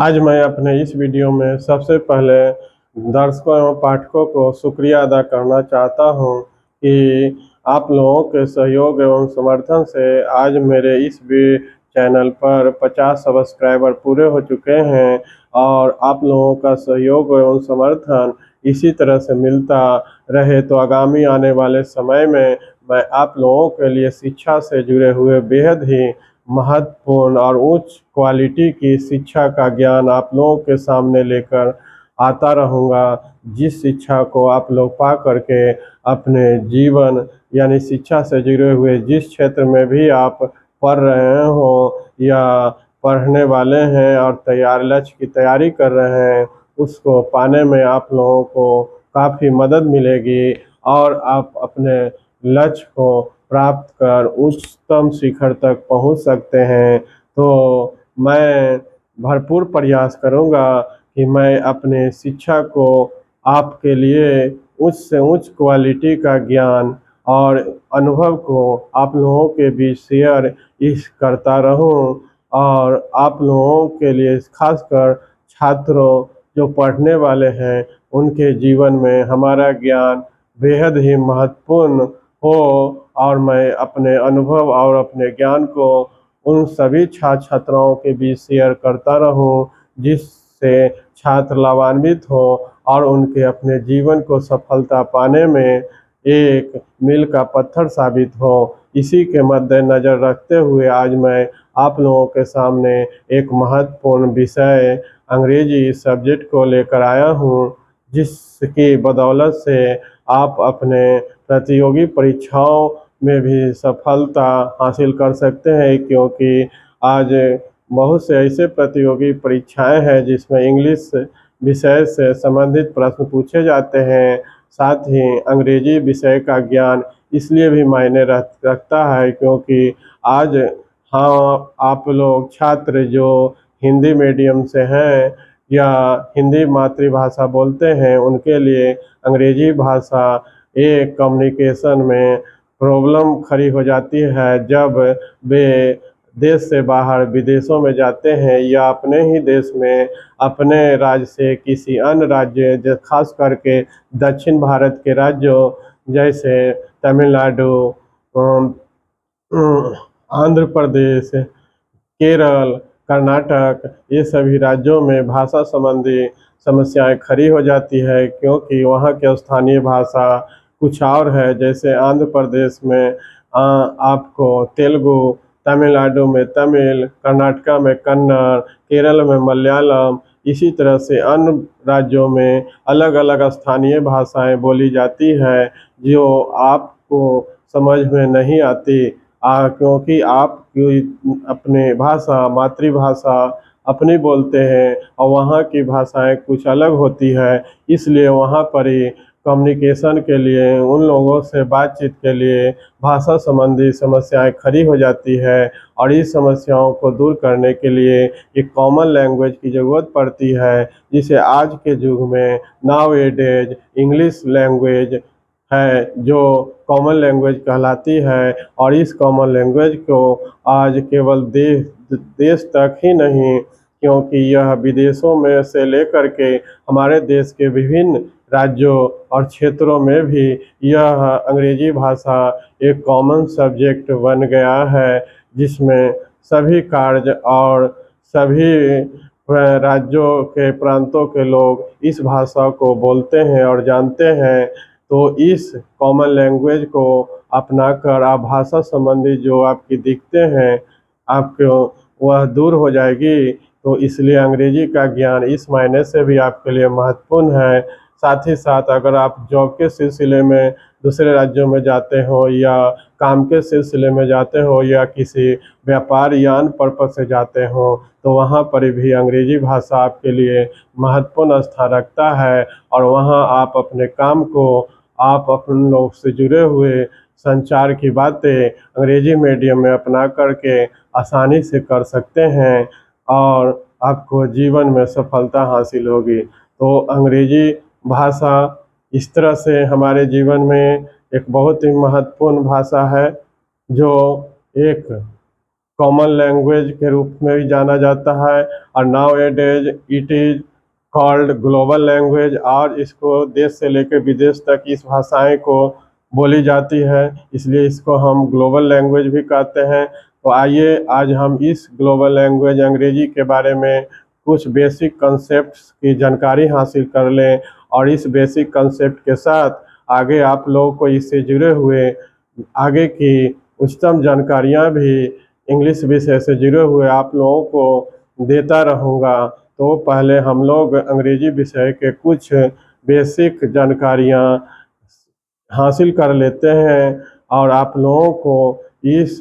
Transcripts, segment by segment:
आज मैं अपने इस वीडियो में सबसे पहले दर्शकों एवं पाठकों को शुक्रिया अदा करना चाहता हूं कि आप लोगों के सहयोग एवं समर्थन से आज मेरे इस भी चैनल पर 50 सब्सक्राइबर पूरे हो चुके हैं और आप लोगों का सहयोग एवं समर्थन इसी तरह से मिलता रहे तो आगामी आने वाले समय में मैं आप लोगों के लिए शिक्षा से जुड़े हुए बेहद ही महत्वपूर्ण और उच्च क्वालिटी की शिक्षा का ज्ञान आप लोगों के सामने लेकर आता रहूँगा, जिस शिक्षा को आप लोग पा करके अपने जीवन यानी शिक्षा से जुड़े हुए जिस क्षेत्र में भी आप पढ़ रहे हो या पढ़ने वाले हैं और लक्ष्य की तैयारी कर रहे हैं, उसको पाने में आप लोगों को काफ़ी मदद मिलेगी और आप अपने लक्ष्य को प्राप्त कर उच्चतम शिखर तक पहुंच सकते हैं। तो मैं भरपूर प्रयास करूंगा कि मैं अपने शिक्षा को आपके लिए उच्च से उच्च क्वालिटी का ज्ञान और अनुभव को आप लोगों के बीच शेयर इस करता रहूं और आप लोगों के लिए खासकर छात्रों जो पढ़ने वाले हैं उनके जीवन में हमारा ज्ञान बेहद ही महत्वपूर्ण हो और मैं अपने अनुभव और अपने ज्ञान को उन सभी छात्र छात्राओं के बीच शेयर करता रहूं, जिससे छात्र लाभान्वित हो और उनके अपने जीवन को सफलता पाने में एक मील का पत्थर साबित हो। इसी के मद्देनज़र रखते हुए आज मैं आप लोगों के सामने एक महत्वपूर्ण विषय अंग्रेजी सब्जेक्ट को लेकर आया हूँ, जिसकी बदौलत से आप अपने प्रतियोगी परीक्षाओं में भी सफलता हासिल कर सकते हैं, क्योंकि आज बहुत से ऐसे प्रतियोगी परीक्षाएं हैं जिसमें इंग्लिश विषय से संबंधित प्रश्न पूछे जाते हैं। साथ ही अंग्रेजी विषय का ज्ञान इसलिए भी मायने रखता है क्योंकि आज हाँ आप लोग छात्र जो हिंदी मीडियम से हैं या हिंदी मातृभाषा बोलते हैं, उनके लिए अंग्रेजी भाषा एक कम्युनिकेशन में प्रॉब्लम खड़ी हो जाती है जब वे देश से बाहर विदेशों में जाते हैं या अपने ही देश में अपने राज्य से किसी अन्य राज्य खास करके दक्षिण भारत के राज्यों जैसे तमिलनाडु, अम, आंध्र प्रदेश, केरल, कर्नाटक, ये सभी राज्यों में भाषा संबंधी समस्याएं खड़ी हो जाती है क्योंकि वहाँ की स्थानीय भाषा कुछ और है। जैसे आंध्र प्रदेश में आपको तेलुगु, तमिलनाडु में तमिल, कर्नाटका में कन्नड़, केरल में मलयालम, इसी तरह से अन्य राज्यों में अलग अलग स्थानीय भाषाएं बोली जाती है जो आपको समझ में नहीं आती क्योंकि आप अपने भाषा मातृभाषा अपनी बोलते हैं और वहाँ की भाषाएं कुछ अलग होती है, इसलिए वहाँ पर ही कम्युनिकेशन के लिए उन लोगों से बातचीत के लिए भाषा संबंधी समस्याएं खड़ी हो जाती है और इस समस्याओं को दूर करने के लिए एक कॉमन लैंग्वेज की ज़रूरत पड़ती है, जिसे आज के युग में नाउ ए डेज इंग्लिश लैंग्वेज है जो कॉमन लैंग्वेज कहलाती है। और इस कॉमन लैंग्वेज को आज केवल देश तक ही नहीं, क्योंकि यह विदेशों में से लेकर के हमारे देश के विभिन्न राज्यों और क्षेत्रों में भी यह अंग्रेजी भाषा एक कॉमन सब्जेक्ट बन गया है, जिसमें सभी कार्य और सभी राज्यों के प्रांतों के लोग इस भाषा को बोलते हैं और जानते हैं। तो इस कॉमन लैंग्वेज को अपनाकर आप भाषा संबंधी जो आपकी दिक्कतें हैं आपको वह दूर हो जाएगी। तो इसलिए अंग्रेजी का ज्ञान इस मायने से भी आपके लिए महत्वपूर्ण है। साथ ही साथ अगर आप जॉब के सिलसिले में दूसरे राज्यों में जाते हो या काम के सिलसिले में जाते हो या किसी व्यापार या अन्य पर्पज से जाते हो, तो वहाँ पर भी अंग्रेजी भाषा आपके लिए महत्वपूर्ण स्थान रखता है और वहाँ आप अपने काम को आप अपने लोग से जुड़े हुए संचार की बातें अंग्रेजी मीडियम में अपना करके आसानी से कर सकते हैं और आपको जीवन में सफलता हासिल होगी। तो अंग्रेजी भाषा इस तरह से हमारे जीवन में एक बहुत ही महत्वपूर्ण भाषा है जो एक कॉमन लैंग्वेज के रूप में भी जाना जाता है, और now A days it is called global language. और इसको देश से लेकर विदेश तक इस भाषाएं को बोली जाती है, इसलिए इसको हम ग्लोबल लैंग्वेज भी कहते हैं। तो आइए आज हम इस ग्लोबल लैंग्वेज अंग्रेजी के बारे में कुछ बेसिक कंसेप्ट्स की जानकारी हासिल कर लें, और इस बेसिक कंसेप्ट के साथ आगे आप लोगों को इससे जुड़े हुए आगे की उच्चतम जानकारियां भी इंग्लिश विषय से जुड़े हुए आप लोगों को देता रहूँगा। तो पहले हम लोग अंग्रेजी विषय के कुछ बेसिक जानकारियां हासिल कर लेते हैं, और आप लोगों को इस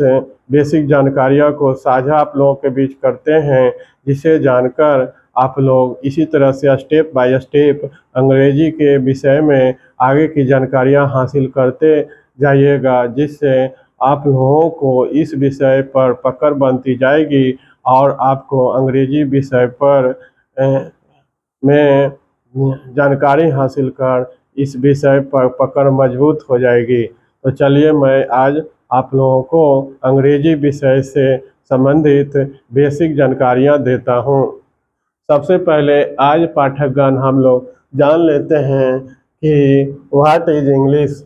बेसिक जानकारियों को साझा आप लोगों के बीच करते हैं, जिसे जानकर आप लोग इसी तरह से स्टेप बाय स्टेप अंग्रेजी के विषय में आगे की जानकारियां हासिल करते जाइएगा, जिससे आप लोगों को इस विषय पर पकड़ बनती जाएगी, और आपको अंग्रेजी विषय पर में जानकारी हासिल कर इस विषय पर पकड़ मजबूत हो जाएगी। तो चलिए मैं आज आप लोगों को अंग्रेजी विषय से संबंधित बेसिक जानकारियां देता हूं। सबसे पहले आज पाठकगण हम लोग जान लेते हैं कि व्हाट इज इंग्लिश।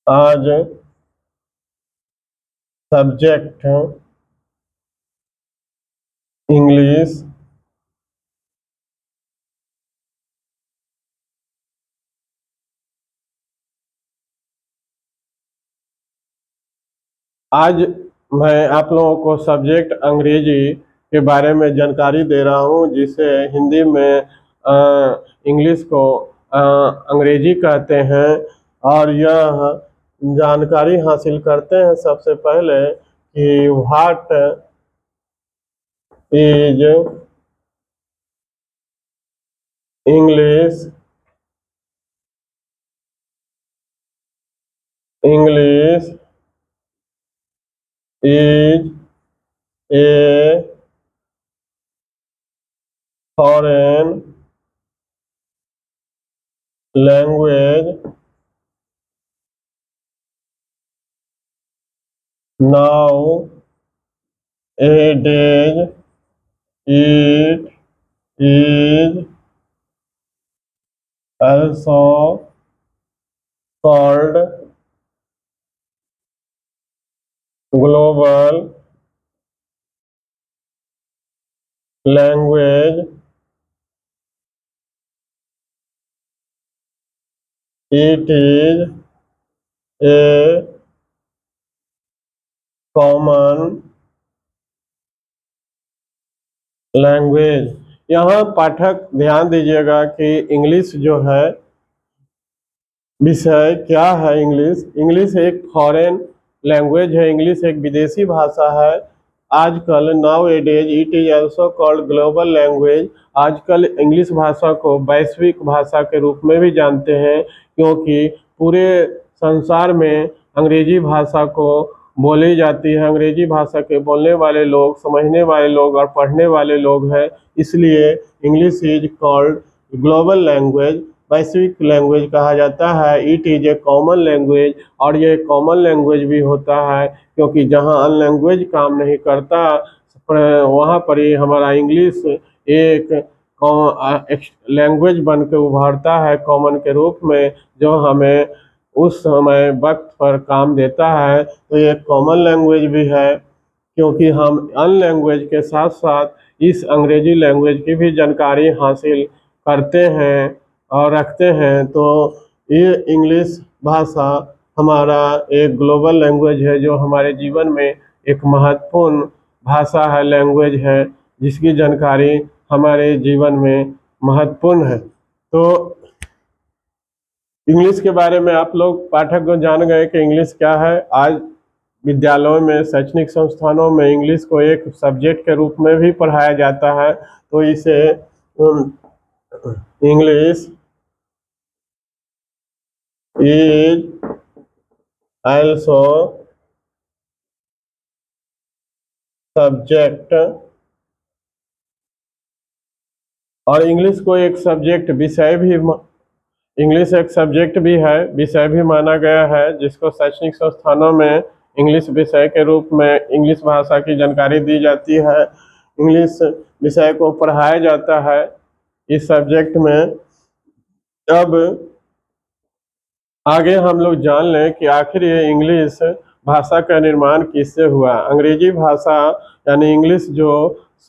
आज सब्जेक्ट इंग्लिश आज मैं आप लोगों को सब्जेक्ट अंग्रेजी के बारे में जानकारी दे रहा हूं, जिसे हिंदी में इंग्लिश को अंग्रेजी कहते हैं। और यह जानकारी हासिल करते हैं सबसे पहले कि what is English. English is a foreign language now A days it is also called global language. It is a common language। यहाँ पाठक ध्यान दीजिएगा कि इंग्लिश जो है विषय क्या है। इंग्लिश एक फॉरेन लैंग्वेज है, इंग्लिश एक विदेशी भाषा है। आजकल now A days it is also called global language. आजकल इंग्लिश भाषा को वैश्विक भाषा के रूप में भी जानते हैं, क्योंकि पूरे संसार में अंग्रेजी भाषा को बोली जाती है। अंग्रेजी भाषा के बोलने वाले लोग, समझने वाले लोग और पढ़ने वाले लोग हैं, इसलिए English is called global language, वैश्विक लैंग्वेज कहा जाता है। It is a common language, और ये कॉमन लैंग्वेज भी होता है, क्योंकि जहाँ अन लैंग्वेज काम नहीं करता वहाँ पर ही हमारा इंग्लिश एक लैंग्वेज बन के उभरता है कॉमन के रूप में, जो हमें उस समय वक्त पर काम देता है। तो ये कॉमन लैंग्वेज भी है, क्योंकि हम अन लैंग्वेज के साथ साथ इस अंग्रेजी लैंग्वेज की भी जानकारी हासिल करते हैं और रखते हैं। तो ये इंग्लिश भाषा हमारा एक ग्लोबल लैंग्वेज है, जो हमारे जीवन में एक महत्वपूर्ण भाषा है, लैंग्वेज है, जिसकी जानकारी हमारे जीवन में महत्वपूर्ण है। तो इंग्लिश के बारे में आप लोग पाठक को जान गए कि इंग्लिश क्या है। आज विद्यालयों में, शैक्षणिक संस्थानों में इंग्लिश को एक सब्जेक्ट के रूप में भी पढ़ाया जाता है। तो इसे इंग्लिश इज also सब्जेक्ट, और इंग्लिश को एक सब्जेक्ट विषय भी, इंग्लिश एक सब्जेक्ट भी है, विषय भी माना गया है, जिसको शैक्षणिक संस्थानों में इंग्लिश विषय के रूप में इंग्लिश भाषा की जानकारी दी जाती है, इंग्लिश विषय को पढ़ाया जाता है इस सब्जेक्ट में। अब आगे हम लोग जान लें कि आखिर ये इंग्लिश भाषा का निर्माण किससे हुआ। अंग्रेजी भाषा यानी इंग्लिश जो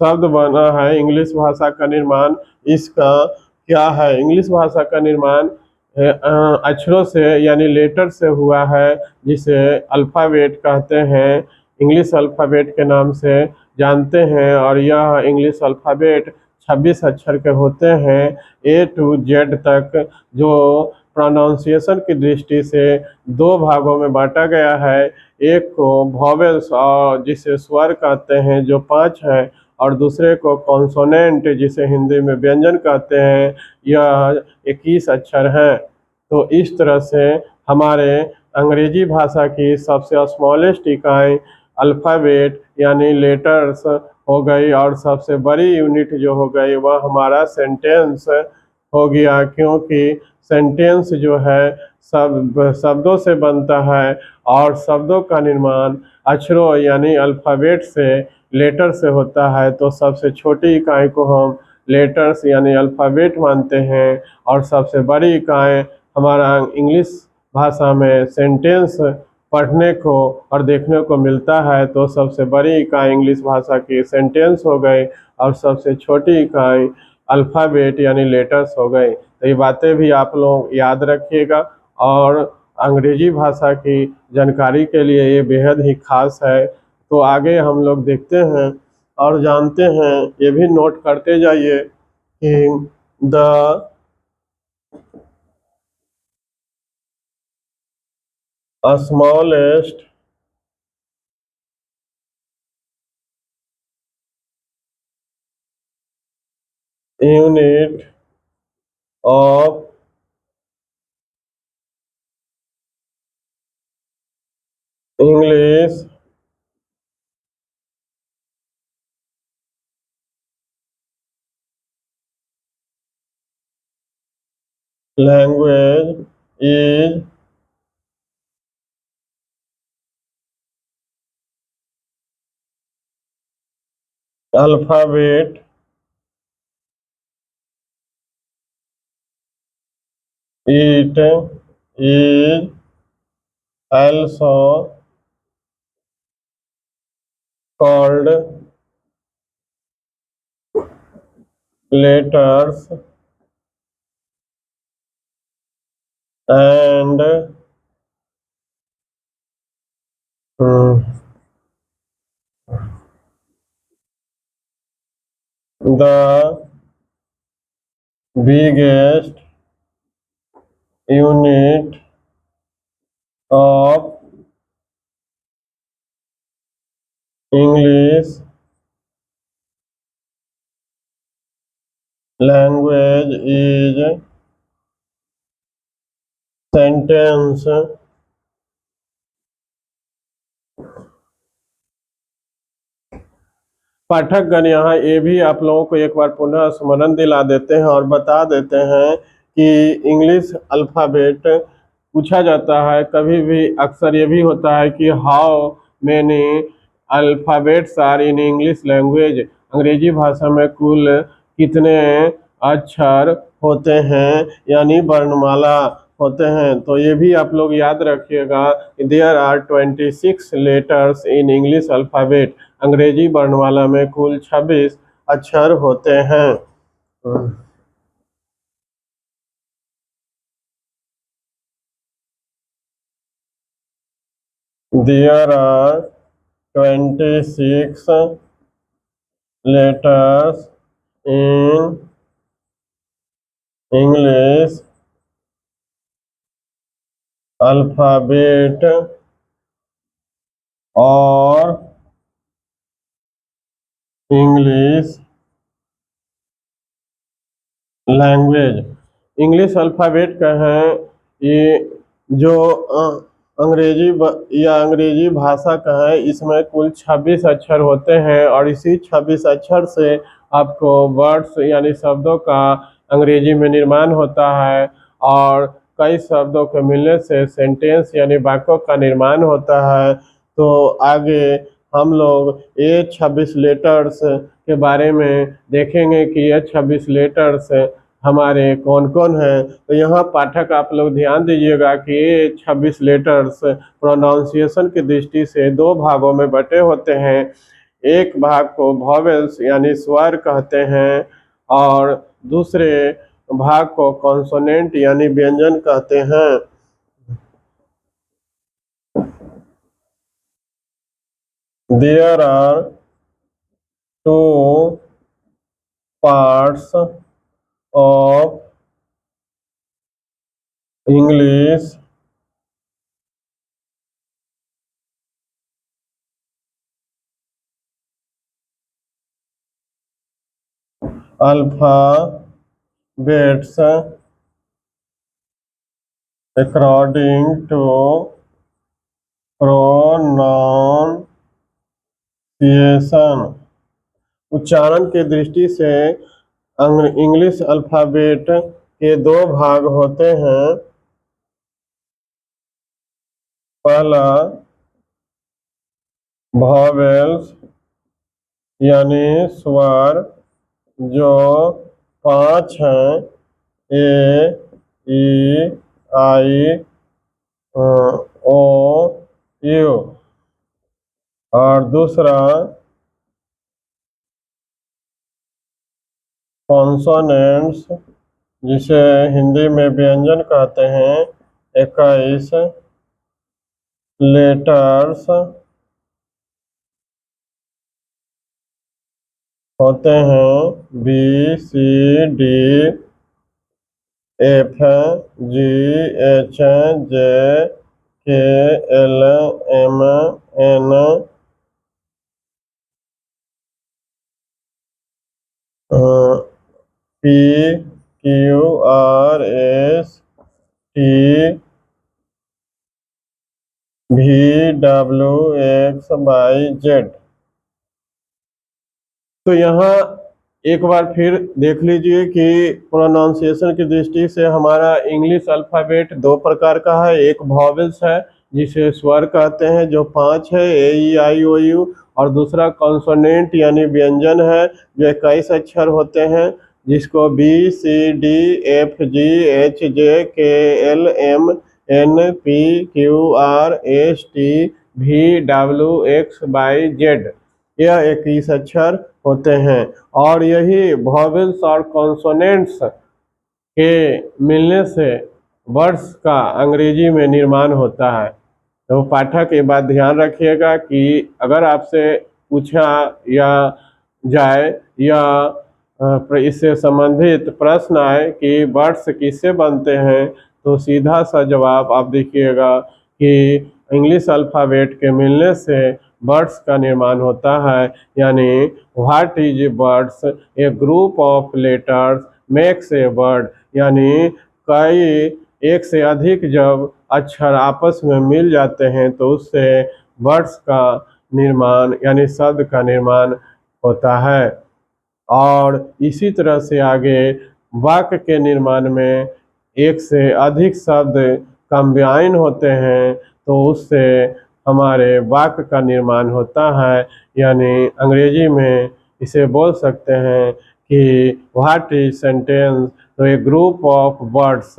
शब्द बना है, इंग्लिश भाषा का निर्माण इसका क्या है। इंग्लिश भाषा का निर्माण अक्षरों से यानी लेटर से हुआ है, जिसे अल्फ़ाबेट कहते हैं, इंग्लिश अल्फ़ाबेट के नाम से जानते हैं। और यह इंग्लिश अल्फ़ाबेट 26 अक्षर के होते हैं, ए टू जेड तक, जो प्रोनाउंसिएशन की दृष्टि से दो भागों में बांटा गया है। एक को वॉवेल्स और जिसे स्वर कहते हैं जो 5 है, और दूसरे को कॉन्सोनेंट जिसे हिंदी में व्यंजन कहते हैं, यह 21 अक्षर हैं। तो इस तरह से हमारे अंग्रेजी भाषा की सबसे स्मॉलेस्ट इकाई अल्फ़ाबेट यानी लेटर्स हो गई, और सबसे बड़ी यूनिट जो हो गई वह हमारा सेंटेंस हो गया, क्योंकि सेंटेंस जो है सब शब्दों से बनता है, और शब्दों का निर्माण अक्षरों यानी अल्फ़ाबेट से लेटर से होता है। तो सबसे छोटी इकाई को हम लेटर्स यानी अल्फ़ाबेट मानते हैं, और सबसे बड़ी इकाई हमारा इंग्लिश भाषा में सेंटेंस पढ़ने को और देखने को मिलता है। तो सबसे बड़ी इकाई इंग्लिश भाषा की सेंटेंस हो गई, और सबसे छोटी इकाई अल्फ़ाबेट यानी लेटर्स हो गई। तो ये बातें भी आप लोग याद रखिएगा, और अंग्रेजी भाषा की जानकारी के लिए ये बेहद ही खास है। तो आगे हम लोग देखते हैं और जानते हैं, ये भी नोट करते जाइए कि the smallest unit of English language is alphabet. It is also called letters and hmm, the biggest unit of English language is sentence। पाठकगण यहाँ ये भी आप लोगों को एक बार पुनः स्मरण दिला देते हैं और बता देते हैं कि इंग्लिश अल्फ़ाबेट पूछा जाता है कभी भी। अक्सर ये भी होता है कि how many alphabets are in English language, Angrezi भाषा में कुल कितने अक्षर होते हैं यानी वर्णमाला होते हैं। तो ये भी आप लोग याद रखिएगा, there are 26 letters in English alphabet, Angrezi वर्णमाला में कुल 26 अक्षर होते हैं। There are 26 letters in English alphabet और इंग्लिश लैंग्वेज। इंग्लिश अल्फ़ाबेट का है ये जो अंग्रेजी भाषा का है, इसमें कुल 26 अक्षर होते हैं, और इसी 26 अक्षर से आपको वर्ड्स यानी शब्दों का अंग्रेजी में निर्माण होता है, और कई शब्दों के मिलने से सेंटेंस यानी वाक्यों का निर्माण होता है। तो आगे हम लोग ये 26 लेटर्स के बारे में देखेंगे कि ये 26 लेटर्स हमारे कौन कौन हैं। तो यहाँ पाठक आप लोग ध्यान दीजिएगा कि ये 26 लेटर्स प्रोनाउंसिएशन की दृष्टि से दो भागों में बटे होते हैं। एक भाग को वॉवेल्स यानी स्वर कहते हैं और दूसरे भाग को कॉन्सोनेंट यानी व्यंजन कहते हैं। There are two parts of English alphabets according to pronunciation। उच्चारण के दृष्टि से इंग्लिश अल्फाबेट के दो भाग होते हैं। पहला वॉवेल्स यानी स्वर जो 5 हैं, ए, ई, आई, ओ, यू। और दूसरा कॉन्सोनेंट्स जिसे हिंदी में व्यंजन कहते हैं। 21 लेटर्स होते हैं, B, C, D, F, G, H, J, K, L, M, N, P, Q, R, S, T, V, W, X, Y, Z. तो यहाँ एक बार फिर देख लीजिए कि प्रोनाउंसिएशन की दृष्टि से हमारा इंग्लिश अल्फ़ाबेट दो प्रकार का है। एक वॉवेल्स है जिसे स्वर कहते हैं जो 5 है, ए, ई, आई, ओ, यू। और दूसरा कॉन्सोनेंट यानी व्यंजन है जो 21 अक्षर होते हैं, जिसको B, C, D, F, G, H, J, K, L, M, N, P, Q, R, S, T, V, W, X, Y, Z. यह 21 अक्षर होते हैं और यही वॉवेल्स और कॉन्सोनेंट्स के मिलने से वर्ड्स का अंग्रेजी में निर्माण होता है। तो पाठक ये बात ध्यान रखिएगा कि अगर आपसे पूछा या जाए या इससे संबंधित प्रश्न आए कि वर्ड्स किससे बनते हैं, तो सीधा सा जवाब आप देखिएगा कि इंग्लिश अल्फ़ाबेट के मिलने से वर्ड्स का निर्माण होता है। यानी what is words, A group of letters makes a word. यानी कई एक से अधिक जब अक्षर आपस में मिल जाते हैं तो उससे वर्ड्स का निर्माण यानी शब्द का निर्माण होता है। और इसी तरह से आगे वाक्य के निर्माण में एक से अधिक शब्द कंबाइन होते हैं तो उससे हमारे वाक्य का निर्माण होता है। यानी अंग्रेजी में इसे बोल सकते हैं कि व्हाट इज सेंटेंस, तो a group of words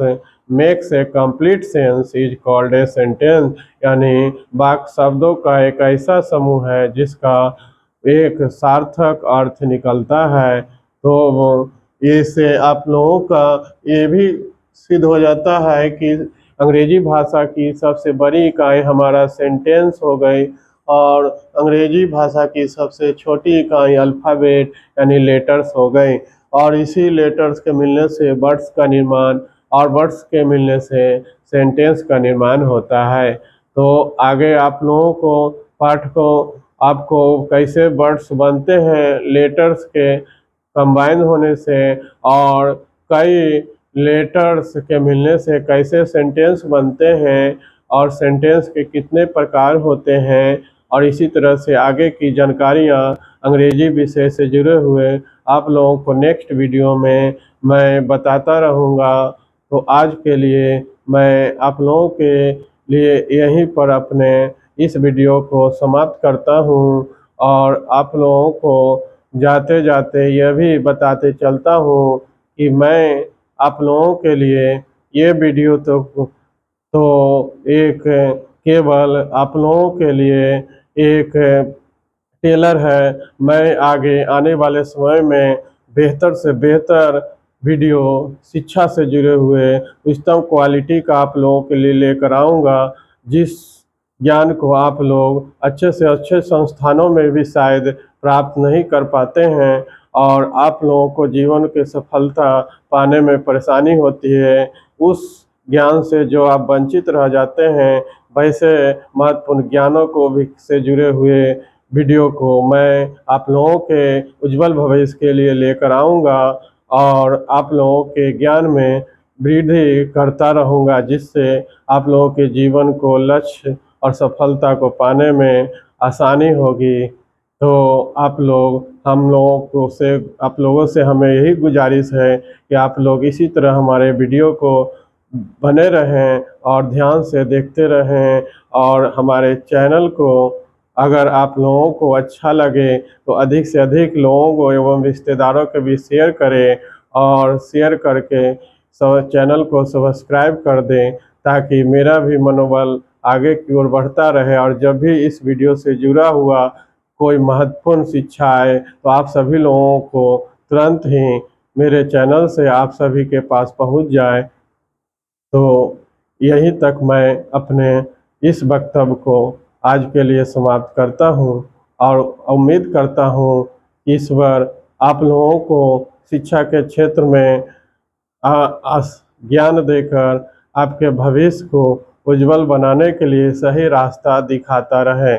makes a complete sense is called a sentence. यानी वाक्य शब्दों का एक ऐसा समूह है जिसका एक सार्थक अर्थ निकलता है। तो इससे आप लोगों का ये भी सिद्ध हो जाता है कि अंग्रेजी भाषा की सबसे बड़ी इकाई हमारा सेंटेंस हो गई और अंग्रेजी भाषा की सबसे छोटी इकाई अल्फ़ाबेट यानी लेटर्स हो गई। और इसी लेटर्स के मिलने से वर्ड्स का निर्माण और वर्ड्स के मिलने से सेंटेंस का निर्माण होता है। तो आगे आप लोगों को पाठ को आपको कैसे वर्ड्स बनते हैं लेटर्स के कंबाइन होने से और कई लेटर्स के मिलने से कैसे सेंटेंस बनते हैं और सेंटेंस के कितने प्रकार होते हैं और इसी तरह से आगे की जानकारियाँ अंग्रेजी विषय से जुड़े हुए आप लोगों को नेक्स्ट वीडियो में मैं बताता रहूँगा। तो आज के लिए मैं आप लोगों के लिए यहीं पर अपने इस वीडियो को समाप्त करता हूँ और आप लोगों को जाते जाते यह भी बताते चलता हूँ कि मैं आप लोगों के लिए ये वीडियो तो एक केवल आप लोगों के लिए एक टेलर है। मैं आगे आने वाले समय में बेहतर से बेहतर वीडियो शिक्षा से जुड़े हुए उच्चतम क्वालिटी का आप लोगों के लिए लेकर आऊँगा, जिस ज्ञान को आप लोग अच्छे से अच्छे संस्थानों में भी शायद प्राप्त नहीं कर पाते हैं और आप लोगों को जीवन की सफलता पाने में परेशानी होती है। उस ज्ञान से जो आप वंचित रह जाते हैं, वैसे महत्वपूर्ण ज्ञानों को भी से जुड़े हुए वीडियो को मैं आप लोगों के उज्जवल भविष्य के लिए लेकर आऊँगा और आप लोगों के ज्ञान में वृद्धि करता रहूँगा, जिससे आप लोगों के जीवन को लक्ष्य और सफलता को पाने में आसानी होगी। तो आप लोगों से हमें यही गुजारिश है कि आप लोग इसी तरह हमारे वीडियो को बने रहें और ध्यान से देखते रहें और हमारे चैनल को अगर आप लोगों को अच्छा लगे तो अधिक से अधिक लोगों को एवं रिश्तेदारों के भी शेयर करें और शेयर करके सब चैनल को सब्सक्राइब कर दें, ताकि मेरा भी मनोबल आगे की ओर बढ़ता रहे और जब भी इस वीडियो से जुड़ा हुआ कोई महत्वपूर्ण शिक्षा आए तो आप सभी लोगों को तुरंत ही मेरे चैनल से आप सभी के पास पहुंच जाए। तो यहीं तक मैं अपने इस वक्तव्य को आज के लिए समाप्त करता हूँ और उम्मीद करता हूँ ईश्वर आप लोगों को शिक्षा के क्षेत्र में ज्ञान देकर आपके भविष्य को उज्जवल बनाने के लिए सही रास्ता दिखाता रहे।